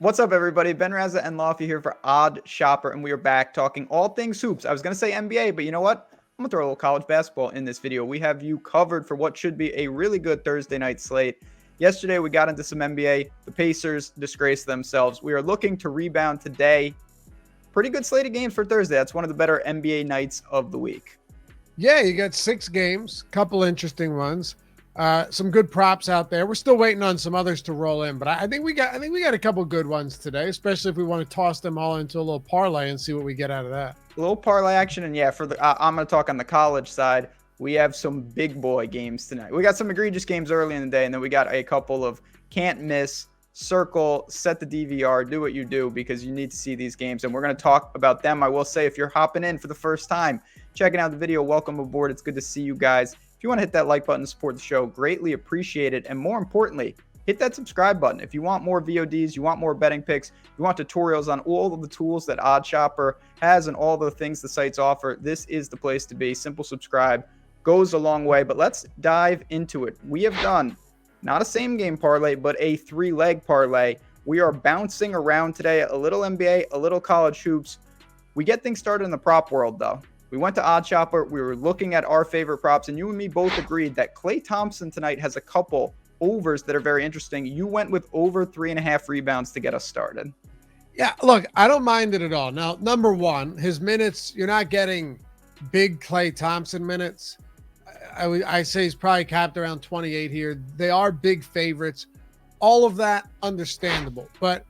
What's up, everybody? Ben Rasa and Lofty here for Odd Shopper, and we are back talking all things hoops. I was going to say NBA, but you know what? I'm going to throw a little college basketball in this video. We have you covered for what should be a really good Thursday night slate. Yesterday, we got into some NBA. The Pacers disgraced themselves. We are looking to rebound today. Pretty good slate of games for Thursday. That's one of the better NBA nights of the week. Yeah, you got 6 games, couple interesting ones. Some good props out there. We're still waiting on some others to roll in, but I think we got a couple good ones today, especially if we want to toss them all into a little parlay and see what we get out of that. A little parlay action, and yeah, I'm going to talk on the college side. We have some big boy games tonight. We got some egregious games early in the day, and then we got a couple of can't miss, circle, set the DVR, do what you do, because you need to see these games, and we're going to talk about them. I will say, if you're hopping in for the first time, checking out the video, welcome aboard. It's good to see you guys. If you want to hit that like button to support the show, greatly appreciate it. And more importantly, hit that subscribe button. If you want more VODs, you want more betting picks, you want tutorials on all of the tools that Odd Shopper has and all the things the sites offer, this is the place to be. Simple subscribe goes a long way. But let's dive into it. We have done not a same game parlay, but a 3-leg parlay. We are bouncing around today, a little NBA, a little college hoops. We get things started in the prop world, though. We went to Odd Shopper. We were looking at our favorite props, and you and me both agreed that Klay Thompson tonight has a couple overs that are very interesting. You went with over 3.5 rebounds to get us started. Yeah, look, I don't mind it at all. Now, number one, his minutes, you're not getting big Klay Thompson minutes. I say he's probably capped around 28 here. They are big favorites. All of that, understandable. But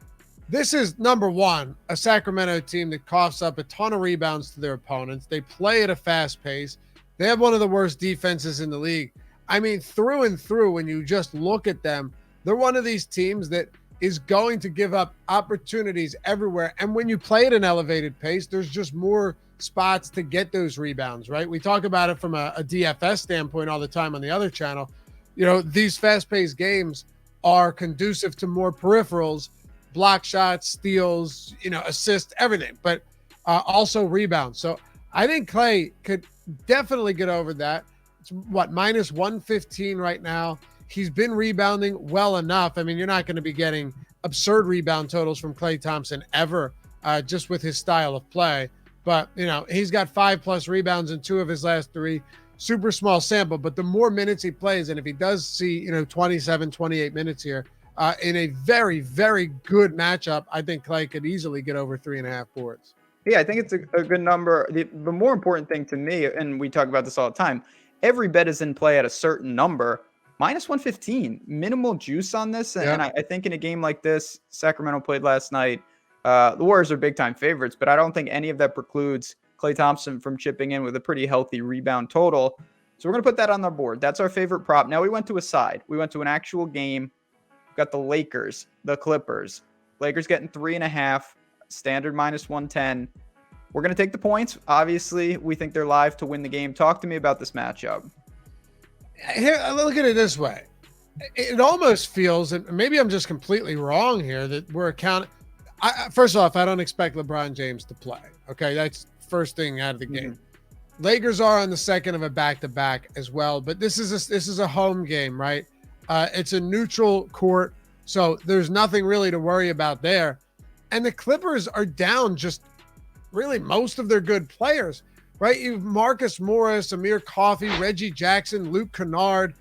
this is, number one, a Sacramento team that coughs up a ton of rebounds to their opponents. They play at a fast pace. They have one of the worst defenses in the league. I mean, through and through, when you just look at them, they're one of these teams that is going to give up opportunities everywhere. And when you play at an elevated pace, there's just more spots to get those rebounds, right? We talk about it from a DFS standpoint all the time on the other channel. You know, these fast-paced games are conducive to more peripherals, block shots, steals, assists, everything, but also rebounds. So I think Klay could definitely get over that. It's minus 115 right now. He's been rebounding well enough. I mean, you're not going to be getting absurd rebound totals from Klay Thompson ever, just with his style of play. But, he's got 5+ rebounds in 2 of his last 3. Super small sample, but the more minutes he plays, and if he does see, 27, 28 minutes here, in a very, very good matchup, I think Klay could easily get over 3.5 boards. Yeah, I think it's a good number. The more important thing to me, and we talk about this all the time, every bet is in play at a certain number. Minus 115, minimal juice on this. And, and I think in a game like this, Sacramento played last night. The Warriors are big-time favorites, but I don't think any of that precludes Klay Thompson from chipping in with a pretty healthy rebound total. So we're going to put that on the board. That's our favorite prop. Now we went to a side. We went to an actual game. Got the Lakers, the Clippers. Lakers getting 3.5, standard minus 110. We're going to take the points. Obviously, we think they're live to win the game. Talk to me about this matchup. Here, look at it this way. It almost feels, and maybe I'm just completely wrong here, that we're accounting. First off, I don't expect LeBron James to play. Okay, that's first thing out of the game. Lakers are on the second of a back-to-back as well, but this is a home game, right? It's a neutral court, so there's nothing really to worry about there. And the Clippers are down just really most of their good players, right? You've Marcus Morris, Amir Coffey, Reggie Jackson, Luke Kennard,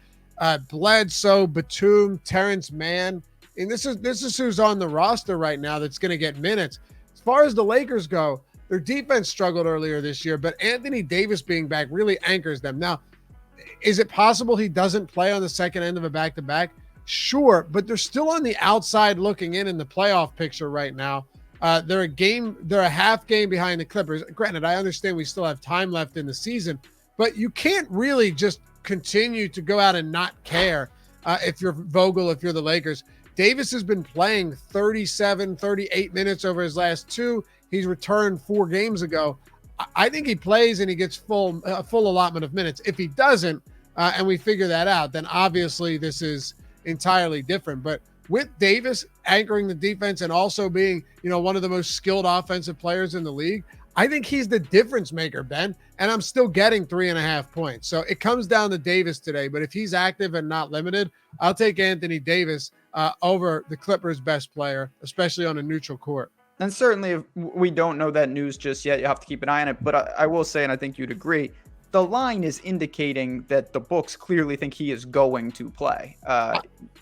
Bledsoe, Batum, Terrence Mann. And this is who's on the roster right now that's going to get minutes. As far as the Lakers go, their defense struggled earlier this year, but Anthony Davis being back really anchors them. Now, is it possible he doesn't play on the second end of a back-to-back? Sure, but they're still on the outside looking in the playoff picture right now. They're a half game behind the Clippers. Granted, I understand we still have time left in the season, but you can't really just continue to go out and not care if you're Vogel, if you're the Lakers. Davis has been playing 37, 38 minutes over his last 2. He's returned 4 games ago. I think he plays and he gets full allotment of minutes. If he doesn't, and we figure that out, then obviously this is entirely different. But with Davis anchoring the defense and also being, one of the most skilled offensive players in the league, I think he's the difference maker, Ben, and I'm still getting 3.5 points. So it comes down to Davis today, but if he's active and not limited, I'll take Anthony Davis over the Clippers' best player, especially on a neutral court. And certainly, if we don't know that news just yet, you have to keep an eye on it. But I will say, and I think you'd agree, the line is indicating that the books clearly think he is going to play.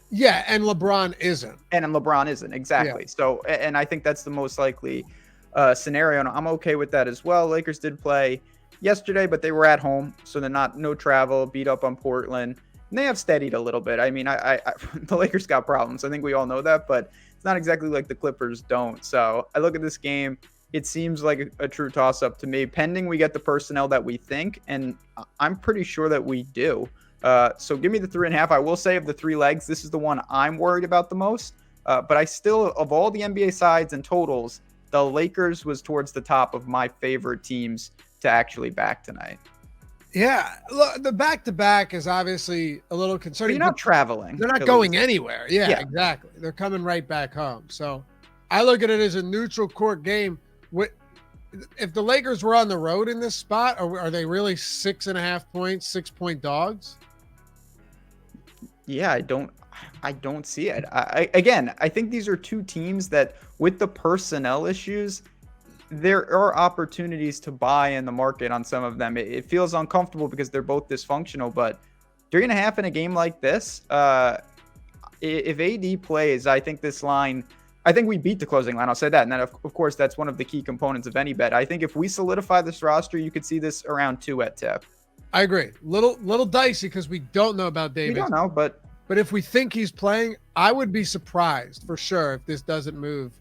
Yeah, and LeBron isn't. And LeBron isn't, exactly. Yeah. So, and I think that's the most likely scenario, and I'm okay with that as well. Lakers did play yesterday, but they were at home, so they're no travel, beat up on Portland. And they have steadied a little bit. I mean, the Lakers got problems. I think we all know that, but it's not exactly like the Clippers don't. So I look at this game. It seems like a true toss-up to me, pending we get the personnel that we think, and I'm pretty sure that we do. So give me the 3.5. I will say of the 3 legs, this is the one I'm worried about the most. But I still, of all the NBA sides and totals, the Lakers was towards the top of my favorite teams to actually back tonight. Yeah, look, the back-to-back is obviously a little concerning. But you're not traveling. They're not going anywhere. Yeah, exactly. They're coming right back home. So I look at it as a neutral court game. If the Lakers were on the road in this spot, are they really 6.5 points, 6-point dogs? Yeah, I don't see it. I think these are two teams that, with the personnel issues, there are opportunities to buy in the market on some of them. It feels uncomfortable because they're both dysfunctional, but 3.5 in a game like this, if AD plays, I think this line, I think we beat the closing line. I'll say that. And then, of course, that's one of the key components of any bet. I think if we solidify this roster, you could see this around 2 at tip. I agree. Little dicey because we don't know about Davis. We don't know, but if we think he's playing, I would be surprised for sure if this doesn't move.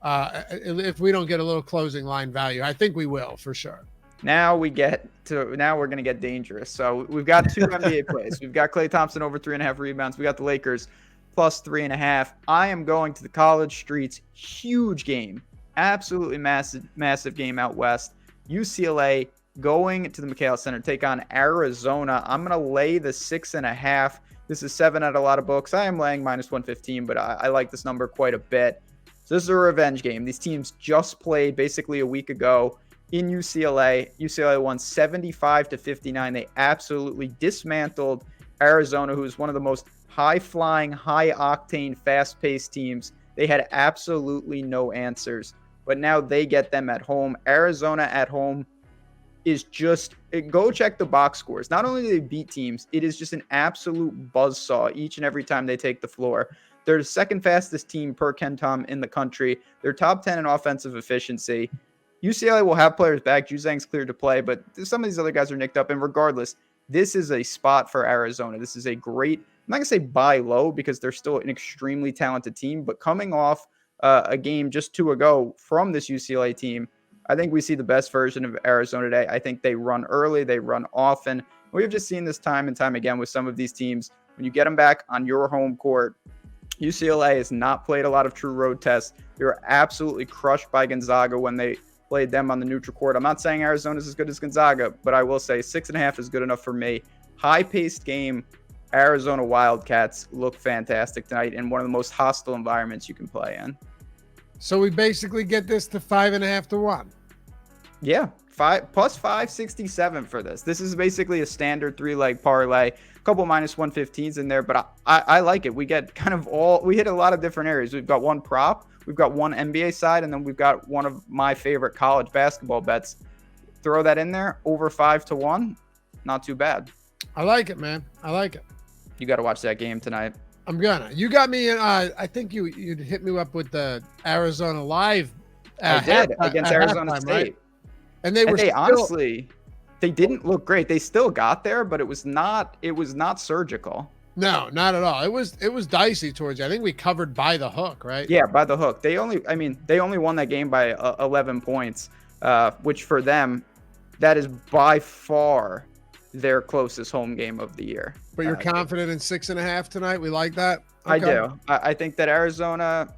If we don't get a little closing line value, I think we will for sure. Now we're going to get dangerous. So we've got 2 NBA plays. We've got Klay Thompson over 3.5 rebounds. We got the Lakers plus 3.5. I am going to the college streets. Huge game. Absolutely massive game out west. UCLA going to the McKale Center, take on Arizona. I'm going to lay the 6.5. This is 7 at a lot of books. I am laying minus 115, but I like this number quite a bit. So this is a revenge game. These teams just played basically a week ago in UCLA. UCLA won 75-59. They absolutely dismantled Arizona, who's one of the most high-flying, high-octane, fast-paced teams. They had absolutely no answers, but now they get them at home. Arizona at home is just – go check the box scores. Not only do they beat teams, it is just an absolute buzzsaw each and every time they take the floor. They're the second fastest team per KenPom in the country. They're top 10 in offensive efficiency. UCLA will have players back. Juzang's cleared to play, but some of these other guys are nicked up. And regardless, this is a spot for Arizona. This is a great – I'm not going to say buy low because they're still an extremely talented team, but coming off a game just 2 ago from this UCLA team, I think we see the best version of Arizona today. I think they run early. They run often. We've just seen this time and time again with some of these teams. When you get them back on your home court, UCLA has not played a lot of true road tests. They were absolutely crushed by Gonzaga when they played them on the neutral court. I'm not saying Arizona's as good as Gonzaga, but I will say 6.5 is good enough for me. High-paced game. Arizona Wildcats look fantastic tonight in one of the most hostile environments you can play in. So we basically get this to 5.5 to 1. Yeah, plus 567 for this. This is basically a standard 3-leg parlay. A couple minus 115s in there, but I like it. We get we hit a lot of different areas. We've got one prop, we've got one NBA side, and then we've got one of my favorite college basketball bets. Throw that in there, over 5 to 1. Not too bad. I like it, man. I like it. You got to watch that game tonight. I'm gonna. You got me in. I think you'd hit me up with the Arizona live. I did against Arizona State, right? And they honestly, they didn't look great. They still got there, but it was not surgical. No, not at all. It was dicey towards you. I think we covered by the hook, right? Yeah, by the hook. They only won that game by 11 points, which for them, that is by far their closest home game of the year. But you're confident in 6.5 tonight? We like that? Okay. I do. I think that Arizona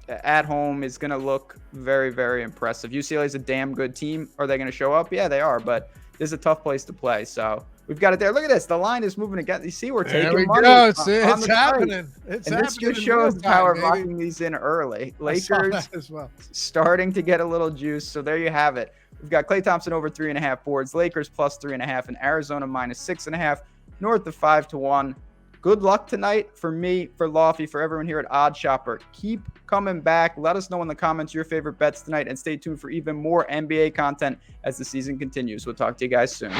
at home is going to look very, very impressive. UCLA is a damn good team. Are they going to show up? Yeah, they are, but this is a tough place to play. So we've got it there. Look at this. The line is moving again. You see, we're taking money. It's happening. This just shows the power of locking these in early. Lakers as well, starting to get a little juice. So there you have it. We've got Klay Thompson over 3.5 boards, Lakers plus 3.5, and Arizona minus 6.5, north of 5 to 1. Good luck tonight for me, for Lofty, for everyone here at Odd Shopper. Keep coming back. Let us know in the comments your favorite bets tonight, and stay tuned for even more NBA content as the season continues. We'll talk to you guys soon.